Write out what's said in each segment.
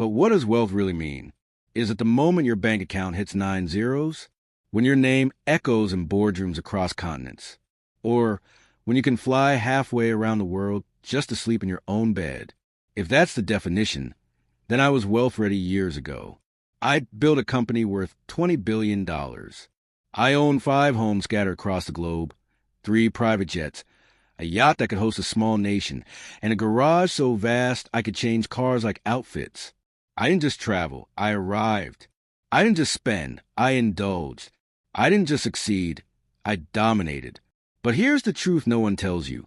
But what does wealth really mean? Is it the moment your bank account hits 9 zeros? When your name echoes in boardrooms across continents? Or when you can fly halfway around the world just to sleep in your own bed? If that's the definition, then I was wealth ready years ago. I built a company worth $20 billion. I own 5 homes scattered across the globe, 3 private jets, a yacht that could host a small nation, and a garage so vast I could change cars like outfits. I didn't just travel, I arrived. I didn't just spend, I indulged. I didn't just succeed, I dominated. But here's the truth no one tells you.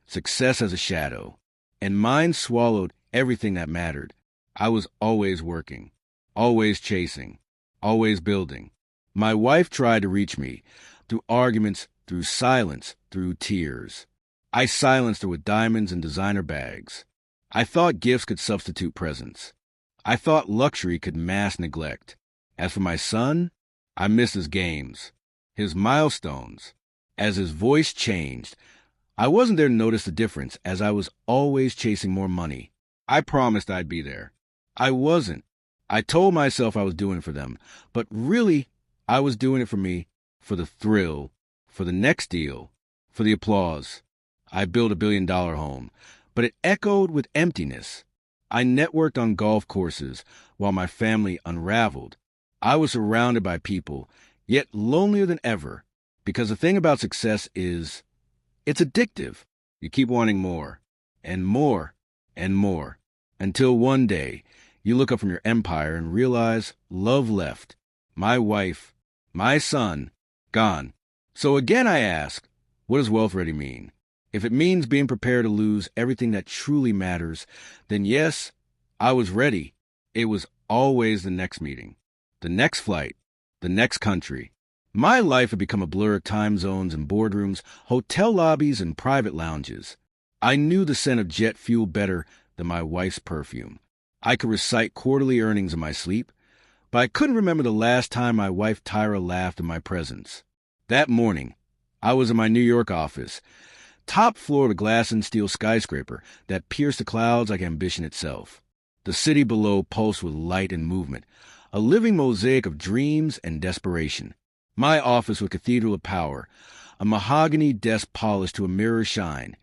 Success has a shadow, and mine swallowed everything that mattered. I was always working, always chasing, always building. My wife tried to reach me, through arguments, through silence, through tears. I silenced her with diamonds and designer bags. I thought gifts could substitute presents. I thought luxury could mask neglect. As for my son, I missed his games, his milestones. As his voice changed, I wasn't there to notice the difference, as I was always chasing more money. I promised I'd be there. I wasn't. I told myself I was doing it for them, but really, I was doing it for me, for the thrill, for the next deal, for the applause. I built a $1 billion home, but it echoed with emptiness. I networked on golf courses while my family unraveled. I was surrounded by people, yet lonelier than ever, because the thing about success is, it's addictive. You keep wanting more, and more, and more, until one day you look up from your empire and realize love left. My wife, my son, gone. So again I ask, what does wealth ready mean? If it means being prepared to lose everything that truly matters, then yes, I was ready. It was always the next meeting, the next flight, the next country. My life had become a blur of time zones and boardrooms, hotel lobbies and private lounges. I knew the scent of jet fuel better than my wife's perfume. I could recite quarterly earnings in my sleep, but I couldn't remember the last time my wife Tyra laughed in my presence. That morning, I was in my New York office, top floor of a glass and steel skyscraper that pierced the clouds like ambition itself. The city below pulsed with light and movement, a living mosaic of dreams and desperation. My office was a cathedral of power, a mahogany desk polished to a mirror shine,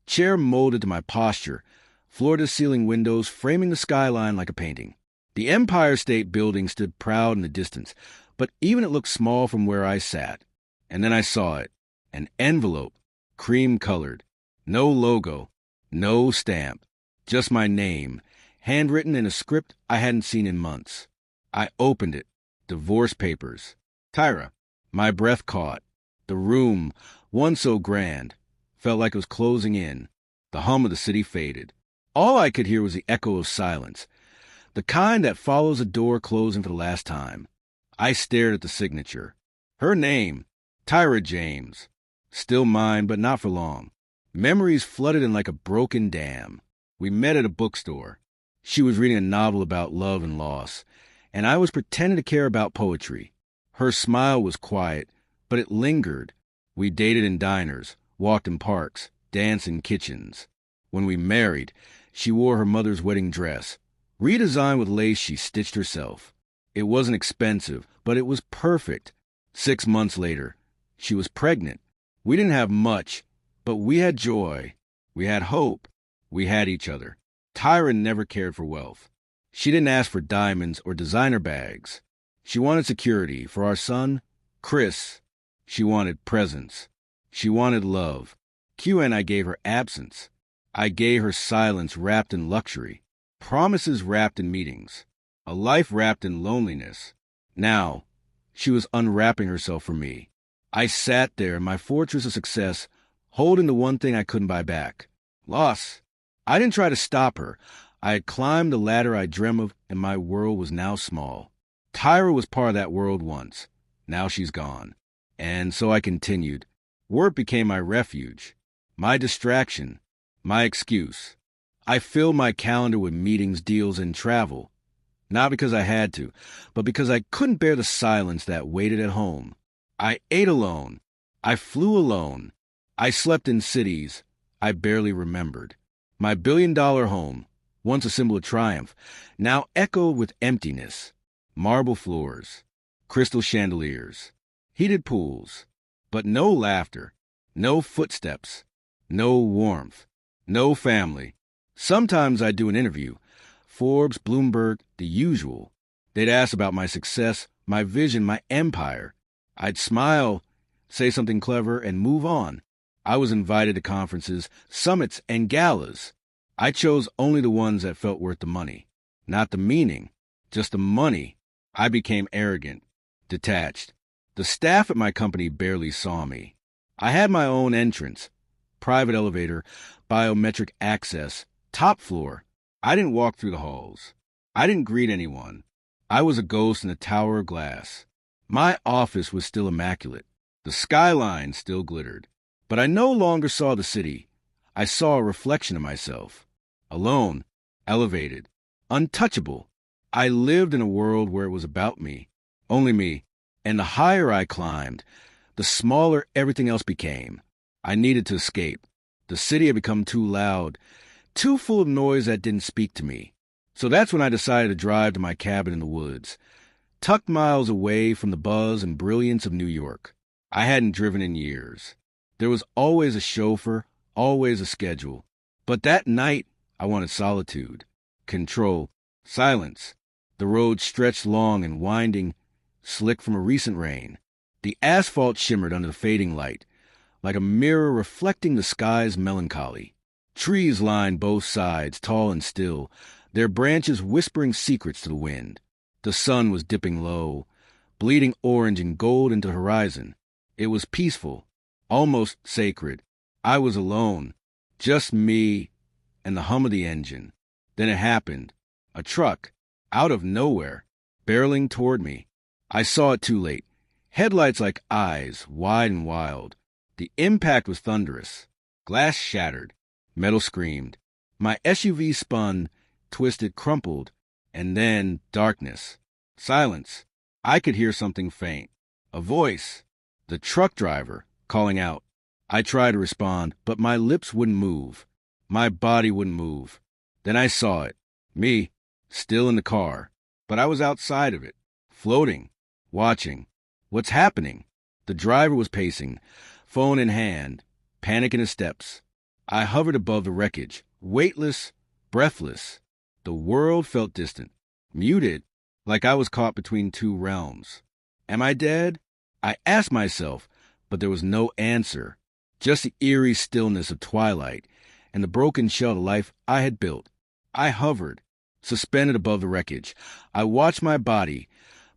chair molded to my posture, floor-to-ceiling windows framing the skyline like a painting. The Empire State Building stood proud in the distance, but even it looked small from where I sat. And then I saw it, an envelope, cream-colored, no logo, no stamp, just my name, handwritten in a script I hadn't seen in months. I opened it, divorce papers. Tyra. My breath caught. The room, once so grand, felt like it was closing in. The hum of the city faded. All I could hear was the echo of silence, the kind that follows a door closing for the last time. I stared at the signature. Her name, Tyra James. Still mine, but not for long. Memories flooded in like a broken dam. We met at a bookstore. She was reading a novel about love and loss, and I was pretending to care about poetry. Her smile was quiet, but it lingered. We dated in diners, walked in parks, danced in kitchens. When we married, she wore her mother's wedding dress, redesigned with lace she stitched herself. It wasn't expensive, but it was perfect. 6 months later, she was pregnant. We didn't have much, but we had joy. We had hope. We had each other. Tyra never cared for wealth. She didn't ask for diamonds or designer bags. She wanted security. For our son, Chris, she wanted presence. She wanted love. Q and I gave her absence. I gave her silence wrapped in luxury, promises wrapped in meetings, a life wrapped in loneliness. Now, she was unwrapping herself for me. I sat there in my fortress of success, holding the one thing I couldn't buy back, loss. I didn't try to stop her. I had climbed the ladder I dreamt of, and my world was now small. Tyra was part of that world once. Now she's gone. And so I continued. Work became my refuge, my distraction, my excuse. I filled my calendar with meetings, deals, and travel. Not because I had to, but because I couldn't bear the silence that waited at home. I ate alone. I flew alone. I slept in cities I barely remembered. My $1 billion home, once a symbol of triumph, now echoed with emptiness. Marble floors, crystal chandeliers, heated pools, but no laughter, no footsteps, no warmth, no family. Sometimes I'd do an interview, Forbes, Bloomberg, the usual. They'd ask about my success, my vision, my empire. I'd smile, say something clever, and move on. I was invited to conferences, summits, and galas. I chose only the ones that felt worth the money. Not the meaning, just the money. I became arrogant, detached. The staff at my company barely saw me. I had my own entrance, private elevator, biometric access, top floor. I didn't walk through the halls. I didn't greet anyone. I was a ghost in a tower of glass. My office was still immaculate. The skyline still glittered. But I no longer saw the city. I saw a reflection of myself. Alone, elevated, untouchable. I lived in a world where it was about me, only me. And the higher I climbed, the smaller everything else became. I needed to escape. The city had become too loud, too full of noise that didn't speak to me. So that's when I decided to drive to my cabin in the woods, tucked miles away from the buzz and brilliance of New York. I hadn't driven in years. There was always a chauffeur, always a schedule. But that night, I wanted solitude, control, silence. The road stretched long and winding, slick from a recent rain. The asphalt shimmered under the fading light, like a mirror reflecting the sky's melancholy. Trees lined both sides, tall and still, their branches whispering secrets to the wind. The sun was dipping low, bleeding orange and gold into the horizon. It was peaceful, almost sacred. I was alone, just me and the hum of the engine. Then it happened. A truck, out of nowhere, barreling toward me. I saw it too late. Headlights like eyes, wide and wild. The impact was thunderous. Glass shattered. Metal screamed. My SUV spun, twisted, crumpled, and then darkness. Silence. I could hear something faint. A voice. The truck driver, calling out. I tried to respond, but my lips wouldn't move. My body wouldn't move. Then I saw it. Me, still in the car. But I was outside of it, floating, watching. What's happening? The driver was pacing, phone in hand, panic in his steps. I hovered above the wreckage, weightless, breathless. The world felt distant, muted, like I was caught between two realms. Am I dead? I asked myself, but there was no answer. Just the eerie stillness of twilight and the broken shell of life I had built. I hovered, suspended above the wreckage. I watched my body,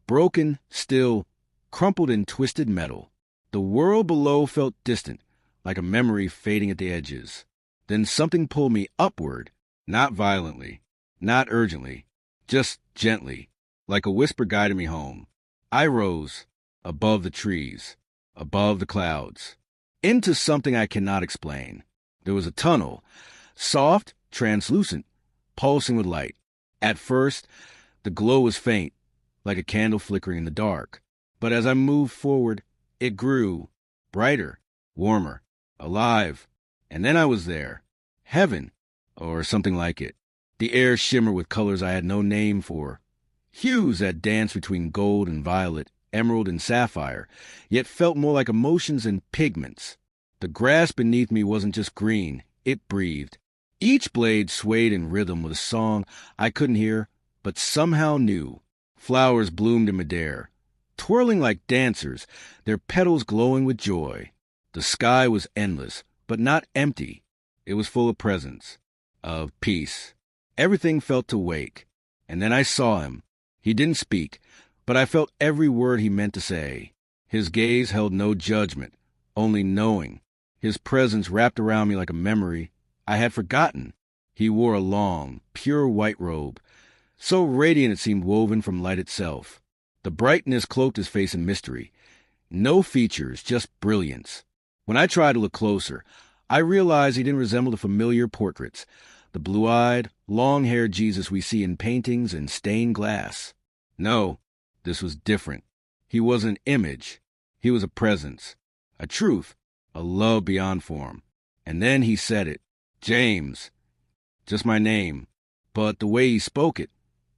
broken, still, crumpled in twisted metal. The world below felt distant, like a memory fading at the edges. Then something pulled me upward, not violently, not urgently, just gently, like a whisper guided me home. I rose, above the trees, above the clouds, into something I cannot explain. There was a tunnel, soft, translucent, pulsing with light. At first, the glow was faint, like a candle flickering in the dark. But as I moved forward, it grew, brighter, warmer, alive. And then I was there. Heaven, or something like it. The air shimmered with colors I had no name for. Hues that danced between gold and violet, emerald and sapphire, yet felt more like emotions and pigments. The grass beneath me wasn't just green, it breathed. Each blade swayed in rhythm with a song I couldn't hear, but somehow knew. Flowers bloomed in midair, twirling like dancers, their petals glowing with joy. The sky was endless, but not empty. It was full of presence, of peace. Everything felt to wake. And then I saw him. He didn't speak, but I felt every word he meant to say. His gaze held no judgment, only knowing. His presence wrapped around me like a memory I had forgotten. He wore a long, pure white robe, so radiant it seemed woven from light itself. The brightness cloaked his face in mystery. No features, just brilliance. When I tried to look closer, I realized he didn't resemble the familiar portraits, the blue-eyed, long-haired Jesus we see in paintings and stained glass. No, this was different. He wasn't an image. He was a presence, a truth, a love beyond form. And then he said it. James. Just my name. But the way he spoke it,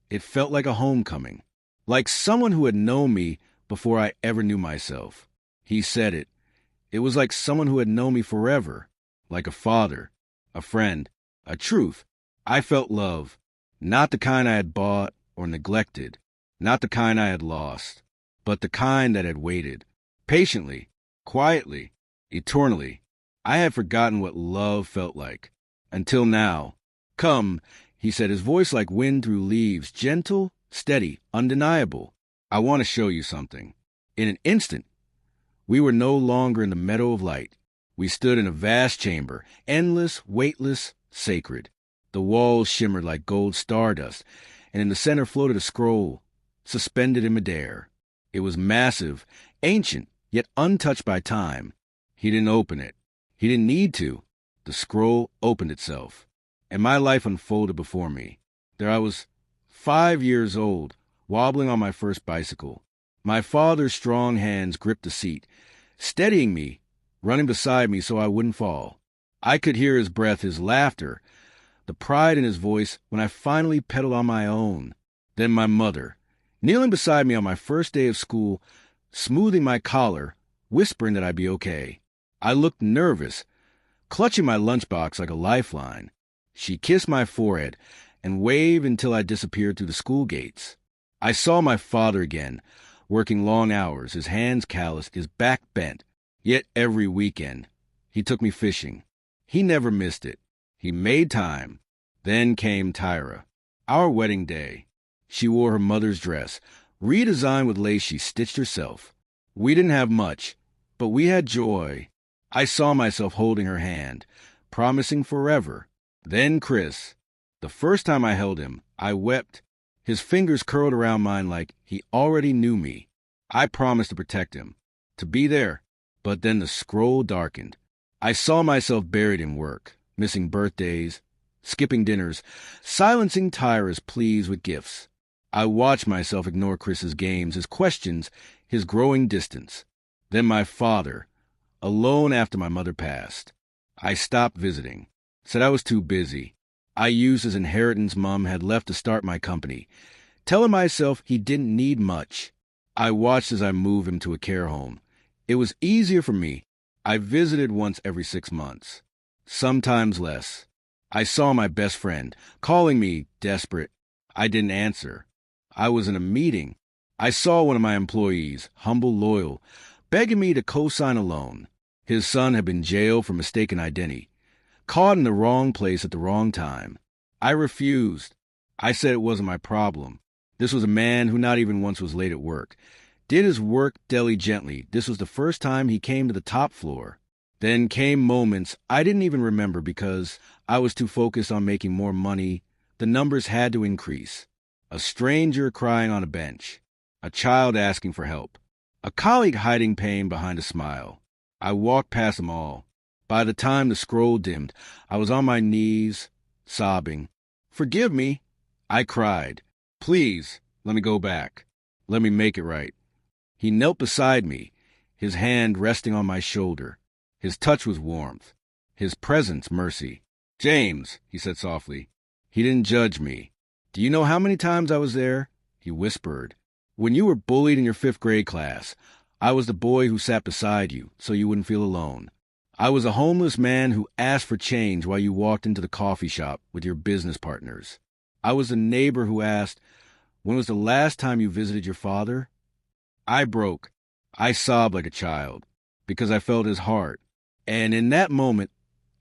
it felt like a homecoming, like someone who had known me before I ever knew myself. He said it. It was like someone who had known me forever, like a father, a friend, a truth. I felt love, not the kind I had bought or neglected, not the kind I had lost, but the kind that had waited, patiently, quietly, eternally. I had forgotten what love felt like, until now. Come, he said, his voice like wind through leaves, gentle, steady, undeniable. I want to show you something. In an instant, we were no longer in the meadow of light. We stood in a vast chamber, endless, weightless, sacred. The walls shimmered like gold stardust, and in the center floated a scroll, suspended in midair. It was massive, ancient, yet untouched by time. He didn't open it. He didn't need to. The scroll opened itself, and my life unfolded before me. There I was, 5 years old, wobbling on my first bicycle. My father's strong hands gripped the seat, steadying me, running beside me so I wouldn't fall. I could hear his breath, his laughter, the pride in his voice when I finally pedaled on my own. Then my mother, kneeling beside me on my first day of school, smoothing my collar, whispering that I'd be okay. I looked nervous, clutching my lunchbox like a lifeline. She kissed my forehead and waved until I disappeared through the school gates. I saw my father again, working long hours, his hands calloused, his back bent. Yet every weekend, he took me fishing. He never missed it. He made time. Then came Tyra, our wedding day. She wore her mother's dress, redesigned with lace she stitched herself. We didn't have much, but we had joy. I saw myself holding her hand, promising forever. Then Chris. The first time I held him, I wept. His fingers curled around mine like he already knew me. I promised to protect him, to be there. But then the scroll darkened. I saw myself buried in work, missing birthdays, skipping dinners, silencing Tyra's pleas with gifts. I watched myself ignore Chris's games, his questions, his growing distance. Then my father, alone after my mother passed. I stopped visiting, said I was too busy. I used his inheritance Mom had left to start my company, telling myself he didn't need much. I watched as I moved him to a care home. It was easier for me. I visited once every 6 months, sometimes less. I saw my best friend, calling me, desperate. I didn't answer. I was in a meeting. I saw one of my employees, humble, loyal, begging me to co-sign a loan. His son had been jailed for mistaken identity, caught in the wrong place at the wrong time. I refused. I said it wasn't my problem. This was a man who not even once was late at work. Did his work diligently. This was the first time he came to the top floor. Then came moments I didn't even remember because I was too focused on making more money. The numbers had to increase. A stranger crying on a bench. A child asking for help. A colleague hiding pain behind a smile. I walked past them all. By the time the scroll dimmed, I was on my knees, sobbing. "Forgive me," I cried. "Please, let me go back. Let me make it right." He knelt beside me, his hand resting on my shoulder. His touch was warmth, his presence mercy. "James," he said softly. He didn't judge me. "Do you know how many times I was there?" He whispered. "When you were bullied in your 5th grade class, I was the boy who sat beside you so you wouldn't feel alone. I was a homeless man who asked for change while you walked into the coffee shop with your business partners. I was a neighbor who asked, 'When was the last time you visited your father?' I broke. I sobbed like a child because I felt his heart. And in that moment,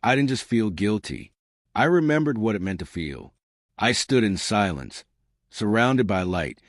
I didn't just feel guilty. I remembered what it meant to feel. I stood in silence, surrounded by light,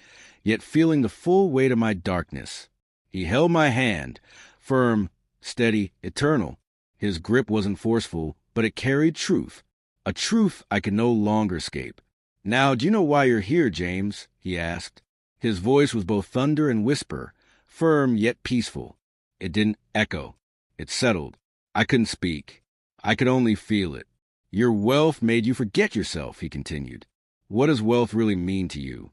yet feeling the full weight of my darkness. He held my hand, firm, steady, eternal. His grip wasn't forceful, but it carried truth, a truth I could no longer escape. "Now, do you know why you're here, James?" he asked. His voice was both thunder and whisper, firm yet peaceful. It didn't echo. It settled. I couldn't speak. I could only feel it. "Your wealth made you forget yourself," he continued. "What does wealth really mean to you?"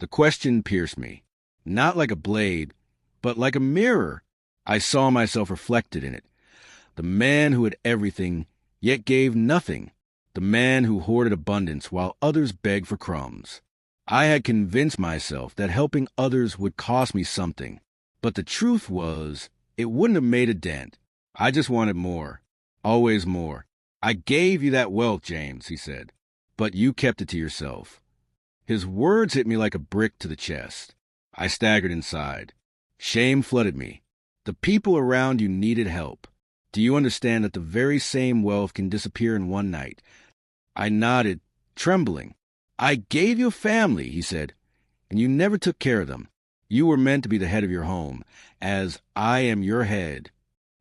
The question pierced me, not like a blade, but like a mirror. I saw myself reflected in it. The man who had everything, yet gave nothing. the man who hoarded abundance while others begged for crumbs. I had convinced myself that helping others would cost me something, but the truth was, it wouldn't have made a dent. I just wanted more, always more. I gave you that wealth, James, he said, but you kept it to yourself. His words hit me like a brick to the chest. I staggered inside. Shame flooded me. The people around you needed help. Do you understand that the very same wealth can disappear in one night? I nodded, trembling. I gave you a family, he said, and you never took care of them. You were meant to be the head of your home, as I am your head.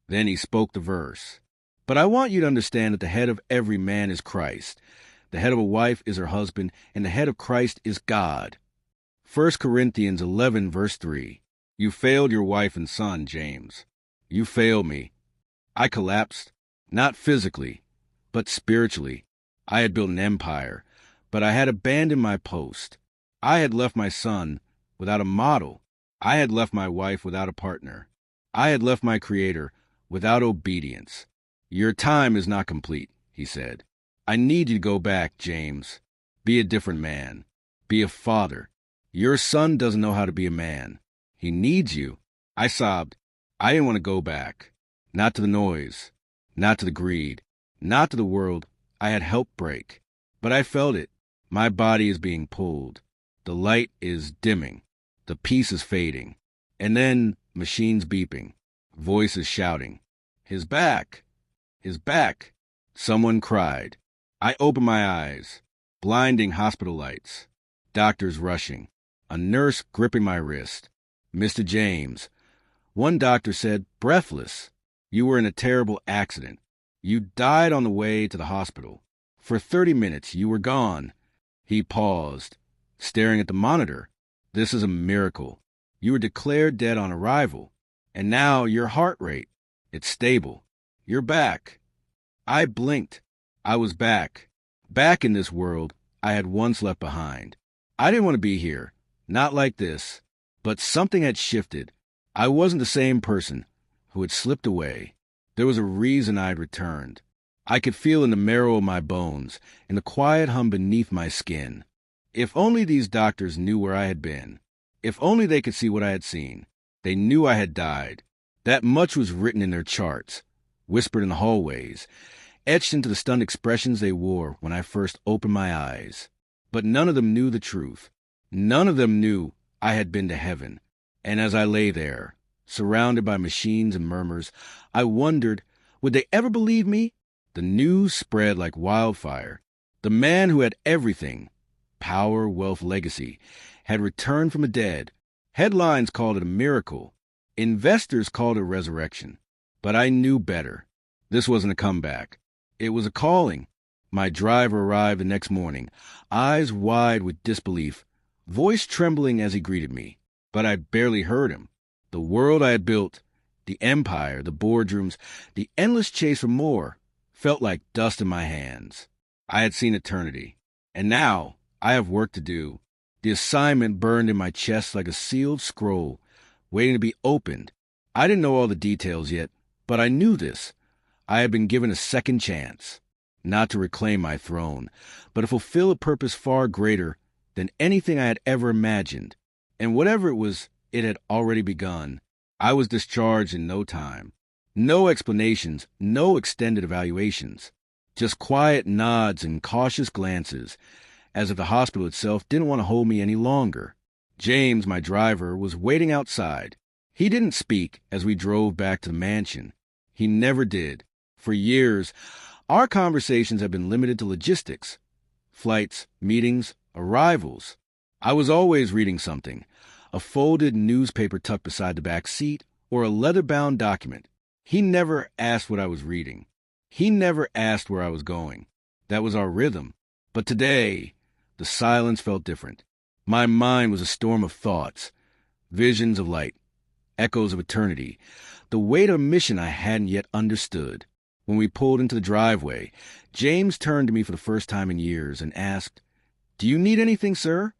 Then he spoke the verse. But I want you to understand that the head of every man is Christ. The head of a wife is her husband, and the head of Christ is God. 1 Corinthians 11, verse 3. You failed your wife and son, James. You failed me. I collapsed, not physically, but spiritually. I had built an empire, but I had abandoned my post. I had left my son without a model. I had left my wife without a partner. I had left my Creator without obedience. Your time is not complete, he said. I need you to go back, James. Be a different man. Be a father. Your son doesn't know how to be a man. He needs you. I sobbed. I didn't want to go back. Not to the noise. Not to the greed. Not to the world I had helped break. But I felt it. My body is being pulled. The light is dimming. The peace is fading. And then machines beeping. Voices shouting. His back. His back. Someone cried. I opened my eyes. Blinding hospital lights. Doctors rushing. A nurse gripping my wrist. Mr. James. One doctor said, breathless. You were in a terrible accident. You died on the way to the hospital. For 30 minutes, you were gone. He paused, staring at the monitor. This is a miracle. You were declared dead on arrival. And now your heart rate, it's stable. You're back. I blinked. I was back. Back in this world I had once left behind. I didn't want to be here. Not like this. But something had shifted. I wasn't the same person who had slipped away. There was a reason I had returned. I could feel in the marrow of my bones, in the quiet hum beneath my skin. If only these doctors knew where I had been. If only they could see what I had seen. They knew I had died. That much was written in their charts, whispered in the hallways, etched into the stunned expressions they wore when I first opened my eyes. But none of them knew the truth. None of them knew I had been to heaven. And as I lay there, surrounded by machines and murmurs, I wondered, would they ever believe me? The news spread like wildfire. The man who had everything, power, wealth, legacy, had returned from the dead. Headlines called it a miracle. Investors called it a resurrection. But I knew better. This wasn't a comeback. It was a calling. My driver arrived the next morning, eyes wide with disbelief, voice trembling as he greeted me. But I barely heard him. The world I had built, the empire, the boardrooms, the endless chase for more, felt like dust in my hands. I had seen eternity. And now I have work to do. The assignment burned in my chest like a sealed scroll, waiting to be opened. I didn't know all the details yet, but I knew this. I had been given a second chance, not to reclaim my throne, but to fulfill a purpose far greater than anything I had ever imagined. And whatever it was, it had already begun. I was discharged in no time. No explanations, no extended evaluations. Just quiet nods and cautious glances, as if the hospital itself didn't want to hold me any longer. James, my driver, was waiting outside. He didn't speak as we drove back to the mansion. He never did. For years, our conversations have been limited to logistics. Flights, meetings, arrivals. I was always reading something. A folded newspaper tucked beside the back seat, or a leather-bound document. He never asked what I was reading. He never asked where I was going. That was our rhythm. But today, the silence felt different. My mind was a storm of thoughts, visions of light, echoes of eternity, the weight of a mission I hadn't yet understood. When we pulled into the driveway, James turned to me for the first time in years and asked, "Do you need anything, sir?"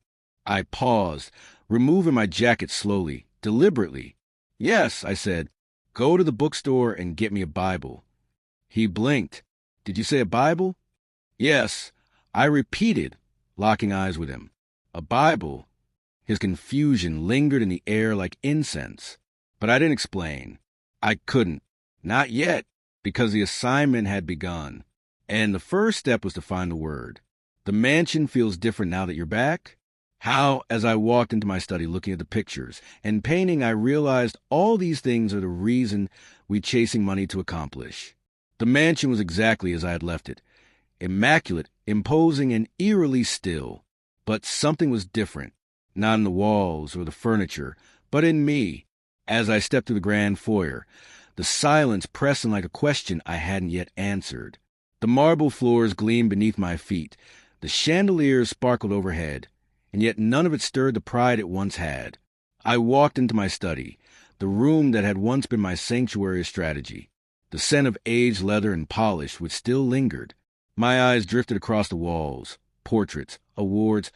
I paused, removing my jacket slowly, deliberately. "Yes," I said. "Go to the bookstore and get me a Bible." He blinked. "Did you say a Bible?" Yes, I repeated, locking eyes with him. A Bible. His confusion lingered in the air like incense. But I didn't explain. I couldn't. Not yet, because the assignment had begun. And the first step was to find the word. The mansion feels different now that you're back. How, as I walked into my study looking at the pictures and painting, I realized all these things are the reason we're chasing money to accomplish. The mansion was exactly as I had left it. Immaculate, imposing, and eerily still. But something was different. Not in the walls or the furniture, but in me. As I stepped through the grand foyer, the silence pressing like a question I hadn't yet answered. The marble floors gleamed beneath my feet. The chandeliers sparkled overhead, and yet none of it stirred the pride it once had. I walked into my study, the room that had once been my sanctuary of strategy. The scent of aged leather and polish which still lingered. My eyes drifted across the walls, portraits, awards,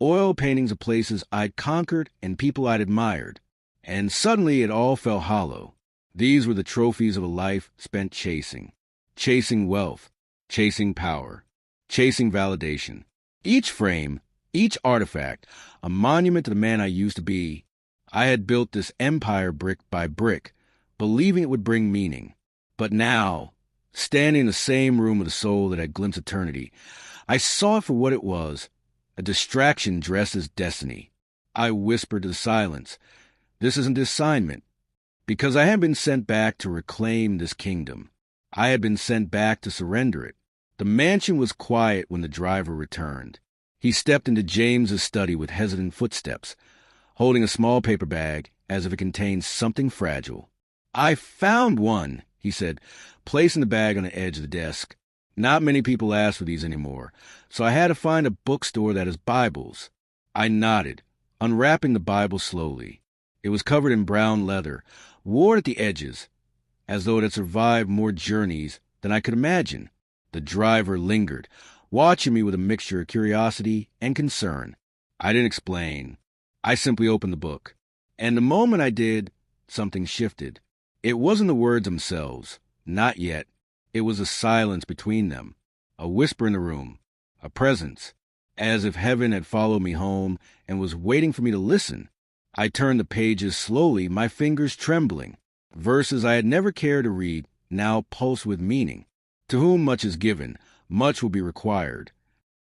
oil paintings of places I'd conquered and people I'd admired. And suddenly it all fell hollow. These were the trophies of a life spent chasing. Chasing wealth, chasing power, chasing validation. Each frame, each artifact, a monument to the man I used to be. I had built this empire brick by brick, believing it would bring meaning. But now, standing in the same room with a soul that had glimpsed eternity, I saw it for what it was, a distraction dressed as destiny. I whispered to the silence, "This isn't the assignment." Because I hadn't been sent back to reclaim this kingdom. I had been sent back to surrender it. The mansion was quiet when the driver returned. He stepped into James's study with hesitant footsteps, holding a small paper bag as if it contained something fragile. "I found one," he said, placing the bag on the edge of the desk. "Not many people ask for these anymore, so I had to find a bookstore that has Bibles." I nodded, unwrapping the Bible slowly. It was covered in brown leather, worn at the edges, as though it had survived more journeys than I could imagine. The driver lingered, watching me with a mixture of curiosity and concern. I didn't explain. I simply opened the book. And the moment I did, something shifted. It wasn't the words themselves. Not yet. It was a silence between them, a whisper in the room, a presence, as if heaven had followed me home and was waiting for me to listen. I turned the pages slowly, my fingers trembling. Verses I had never cared to read now pulsed with meaning. To whom much is given, much will be required.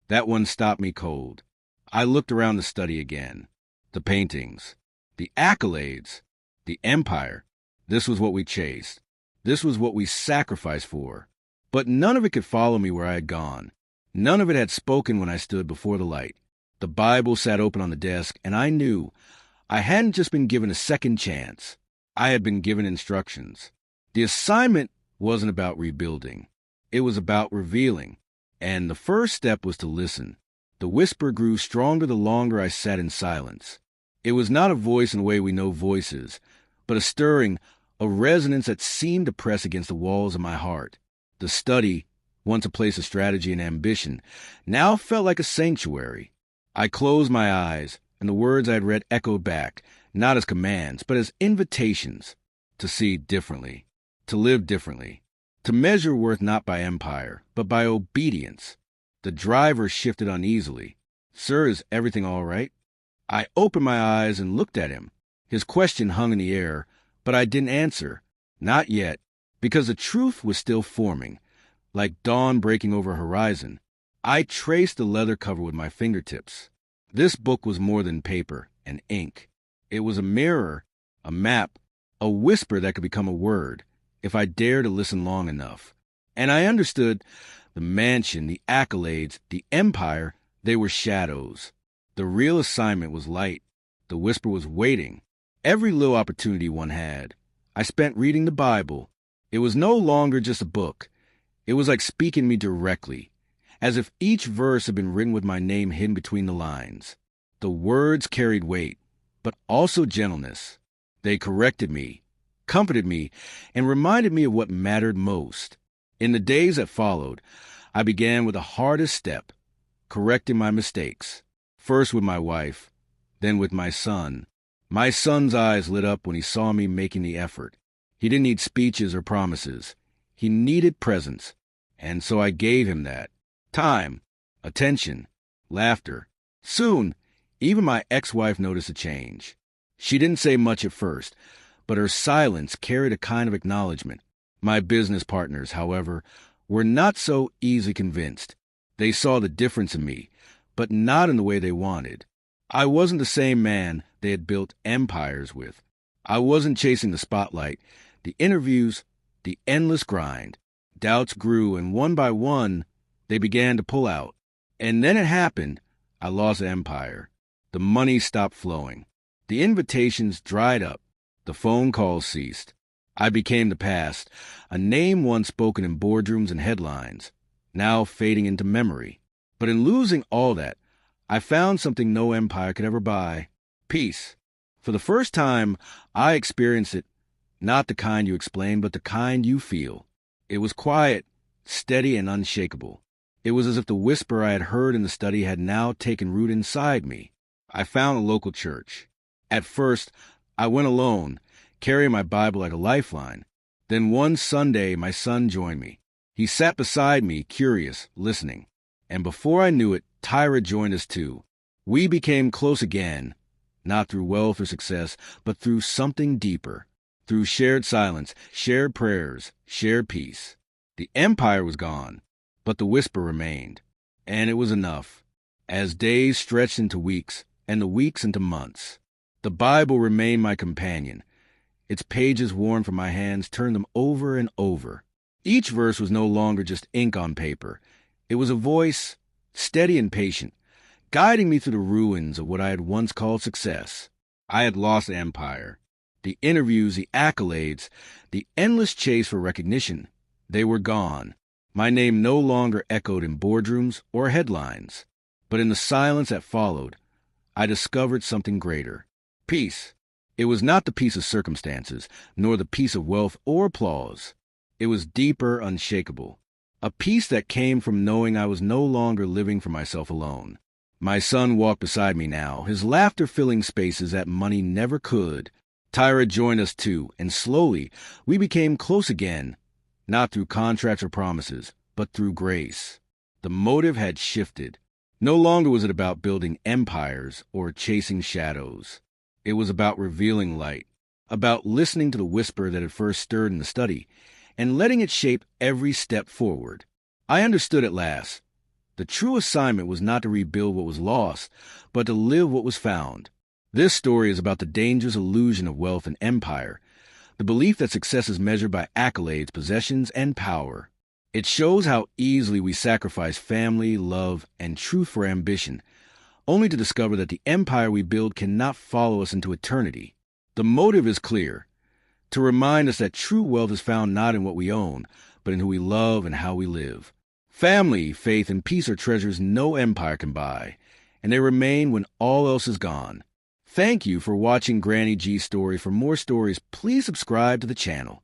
That one stopped me cold. I looked around the study again. The paintings, the accolades, the empire. This was what we chased. This was what we sacrificed for. But none of it could follow me where I had gone. None of it had spoken when I stood before the light. The Bible sat open on the desk, and I knew I hadn't just been given a second chance. I had been given instructions. The assignment wasn't about rebuilding. It was about revealing. And the first step was to listen. The whisper grew stronger the longer I sat in silence. It was not a voice in the way we know voices, but a stirring, a resonance that seemed to press against the walls of my heart. The study, once a place of strategy and ambition, now felt like a sanctuary. I closed my eyes, and the words I had read echoed back, not as commands, but as invitations to see differently, to live differently, to measure worth not by empire, but by obedience. The driver shifted uneasily. "Sir, is everything all right?" I opened my eyes and looked at him. His question hung in the air, but I didn't answer. Not yet, because the truth was still forming, like dawn breaking over a horizon. I traced the leather cover with my fingertips. This book was more than paper and ink. It was a mirror, a map, a whisper that could become a word, if I dared to listen long enough. And I understood the mansion, the accolades, the empire, they were shadows. The real assignment was light. The whisper was waiting. Every little opportunity one had, I spent reading the Bible. It was no longer just a book. It was like speaking to me directly, as if each verse had been written with my name hidden between the lines. The words carried weight, but also gentleness. They corrected me, comforted me, and reminded me of what mattered most. In the days that followed, I began with the hardest step, correcting my mistakes. First with my wife, then with my son. My son's eyes lit up when he saw me making the effort. He didn't need speeches or promises. He needed presence, and so I gave him that. Time, attention, laughter. Soon, even my ex-wife noticed a change. She didn't say much at first, but her silence carried a kind of acknowledgement. My business partners, however, were not so easily convinced. They saw the difference in me, but not in the way they wanted. I wasn't the same man they had built empires with. I wasn't chasing the spotlight, the interviews, the endless grind. Doubts grew, and one by one, they began to pull out. And then it happened. I lost the empire. The money stopped flowing. The invitations dried up. The phone calls ceased. I became the past, a name once spoken in boardrooms and headlines, now fading into memory. But in losing all that, I found something no empire could ever buy: peace. For the first time, I experienced it, not the kind you explain, but the kind you feel. It was quiet, steady, and unshakable. It was as if the whisper I had heard in the study had now taken root inside me. I found a local church. At first, I went alone, carrying my Bible like a lifeline. Then one Sunday, my son joined me. He sat beside me, curious, listening. And before I knew it, Tyra joined us too. We became close again, not through wealth or success, but through something deeper, through shared silence, shared prayers, shared peace. The empire was gone, but the whisper remained. And it was enough. As days stretched into weeks, and the weeks into months, the Bible remained my companion. Its pages worn from my hands turned them over and over. Each verse was no longer just ink on paper. It was a voice, steady and patient, guiding me through the ruins of what I had once called success. I had lost the empire. The interviews, the accolades, the endless chase for recognition, they were gone. My name no longer echoed in boardrooms or headlines. But in the silence that followed, I discovered something greater: peace. It was not the peace of circumstances, nor the peace of wealth or applause. It was deeper, unshakable. A peace that came from knowing I was no longer living for myself alone. My son walked beside me now, his laughter filling spaces that money never could. Tyra joined us too, and slowly we became close again, not through contracts or promises, but through grace. The motive had shifted. No longer was it about building empires or chasing shadows. It was about revealing light, about listening to the whisper that had first stirred in the study, and letting it shape every step forward. I understood at last. The true assignment was not to rebuild what was lost, but to live what was found. This story is about the dangerous illusion of wealth and empire, the belief that success is measured by accolades, possessions, and power. It shows how easily we sacrifice family, love, and truth for ambition, only to discover that the empire we build cannot follow us into eternity. The motive is clear: to remind us that true wealth is found not in what we own, but in who we love and how we live. Family, faith, and peace are treasures no empire can buy, and they remain when all else is gone. Thank you for watching Granny G's story. For more stories, please subscribe to the channel.